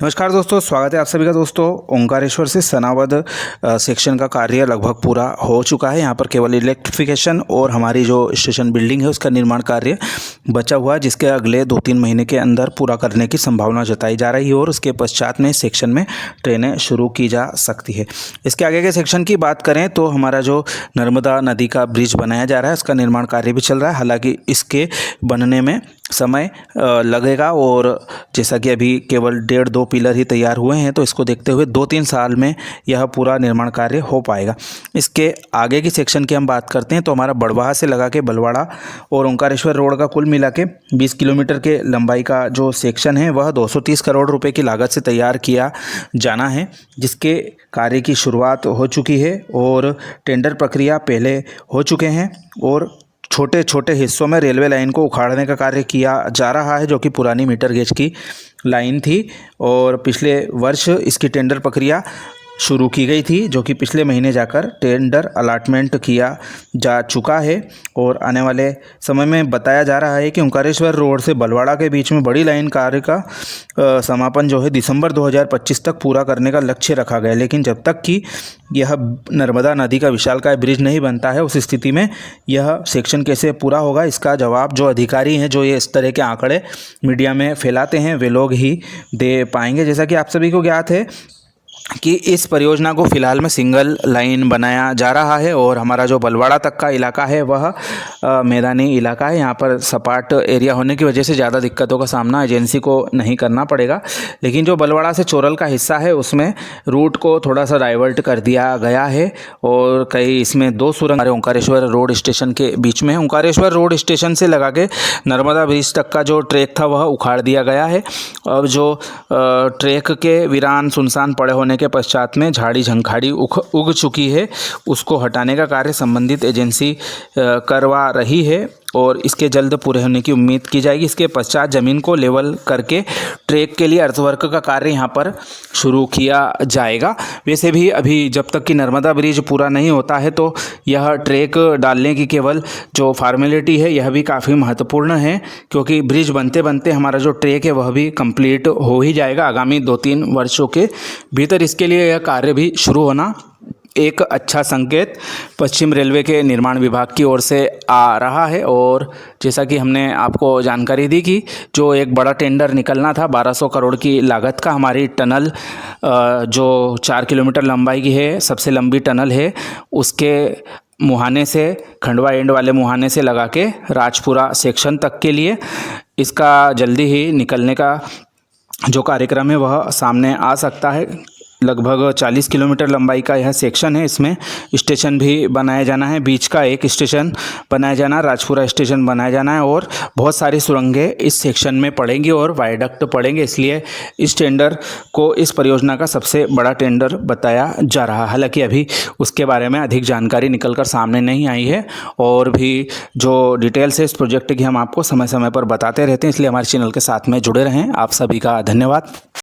नमस्कार दोस्तों, स्वागत है आप सभी का। दोस्तों, ओंकारेश्वर से सनावद सेक्शन का कार्य लगभग पूरा हो चुका है। यहाँ पर केवल इलेक्ट्रिफिकेशन और हमारी जो स्टेशन बिल्डिंग है उसका निर्माण कार्य बचा हुआ है, जिसके अगले 2-3 महीने के अंदर पूरा करने की संभावना जताई जा रही है और उसके पश्चात में सेक्शन में ट्रेनें शुरू की जा सकती है। इसके आगे के सेक्शन की बात करें तो हमारा जो नर्मदा नदी का ब्रिज बनाया जा रहा है उसका निर्माण कार्य भी चल रहा है। हालांकि इसके बनने में समय लगेगा और जैसा कि अभी केवल 1.5-2 पिलर ही तैयार हुए हैं, तो इसको देखते हुए 2-3 साल में यह पूरा निर्माण कार्य हो पाएगा। इसके आगे की सेक्शन की हम बात करते हैं तो हमारा बड़वाह से लगा के बलवाड़ा और ओंकारेश्वर रोड का कुल मिला के 20 किलोमीटर के लंबाई का जो सेक्शन है वह 230 करोड़ रुपए की लागत से तैयार किया जाना है, जिसके कार्य की शुरुआत हो चुकी है और टेंडर प्रक्रिया पहले हो चुके हैं और छोटे छोटे हिस्सों में रेलवे लाइन को उखाड़ने का कार्य किया जा रहा है, जो कि पुरानी मीटर गेज की लाइन थी और पिछले वर्ष इसकी टेंडर प्रक्रिया शुरू की गई थी, जो कि पिछले महीने जाकर टेंडर अलॉटमेंट किया जा चुका है। और आने वाले समय में बताया जा रहा है कि ओंकारेश्वर रोड से बलवाड़ा के बीच में बड़ी लाइन कार्य का समापन जो है दिसंबर 2025 तक पूरा करने का लक्ष्य रखा गया। लेकिन जब तक कि यह नर्मदा नदी का विशालकाय ब्रिज नहीं बनता है, उस स्थिति में यह सेक्शन कैसे पूरा होगा, इसका जवाब जो अधिकारी हैं, जो ये इस तरह के आंकड़े मीडिया में फैलाते हैं, वे लोग ही दे पाएंगे। जैसा कि आप सभी को ज्ञात है कि इस परियोजना को फिलहाल में सिंगल लाइन बनाया जा रहा है और हमारा जो बलवाड़ा तक का इलाका है वह मैदानी इलाका है। यहाँ पर सपाट एरिया होने की वजह से ज़्यादा दिक्कतों का सामना एजेंसी को नहीं करना पड़ेगा। लेकिन जो बलवाड़ा से चोरल का हिस्सा है उसमें रूट को थोड़ा सा डाइवर्ट कर दिया गया है और कई इसमें 2 सुरंग ओंकारेश्वर रोड स्टेशन के बीच में है। ओंकारेश्वर रोड स्टेशन से लगा के नर्मदा ब्रिज तक का जो ट्रैक था वह उखाड़ दिया गया है। अब जो ट्रैक के वीरान सुनसान पड़े होने के पश्चात में झाड़ी झंखाड़ी उग चुकी है, उसको हटाने का कार्य संबंधित एजेंसी करवा रही है और इसके जल्द पूरे होने की उम्मीद की जाएगी। इसके पश्चात ज़मीन को लेवल करके ट्रैक के लिए अर्थवर्क का कार्य यहाँ पर शुरू किया जाएगा। वैसे भी अभी जब तक कि नर्मदा ब्रिज पूरा नहीं होता है तो यह ट्रैक डालने की केवल जो फॉर्मेलिटी है यह भी काफ़ी महत्वपूर्ण है, क्योंकि ब्रिज बनते बनते हमारा जो ट्रैक है वह भी कंप्लीट हो ही जाएगा आगामी 2-3 वर्षों के भीतर। इसके लिए यह कार्य भी शुरू होना एक अच्छा संकेत पश्चिम रेलवे के निर्माण विभाग की ओर से आ रहा है। और जैसा कि हमने आपको जानकारी दी कि जो एक बड़ा टेंडर निकलना था 1200 करोड़ की लागत का, हमारी टनल जो 4 किलोमीटर लंबाई की है, सबसे लंबी टनल है, उसके मुहाने से खंडवा एंड वाले मुहाने से लगा के राजपुरा सेक्शन तक के लिए इसका जल्दी ही निकलने का जो कार्यक्रम है वह सामने आ सकता है। लगभग 40 किलोमीटर लंबाई का यह सेक्शन है। इसमें स्टेशन भी बनाया जाना है, बीच का एक स्टेशन बनाया जाना है, राजपुरा स्टेशन बनाया जाना है और बहुत सारी सुरंगें इस सेक्शन में पड़ेंगी और वायडक्ट पड़ेंगे। इसलिए इस टेंडर को इस परियोजना का सबसे बड़ा टेंडर बताया जा रहा है। हालांकि अभी उसके बारे में अधिक जानकारी निकलकर सामने नहीं आई है और भी जो डिटेल्स है इस प्रोजेक्ट की हम आपको समय समय पर बताते रहते हैं, इसलिए हमारे चैनल के साथ में जुड़े रहें। आप सभी का धन्यवाद।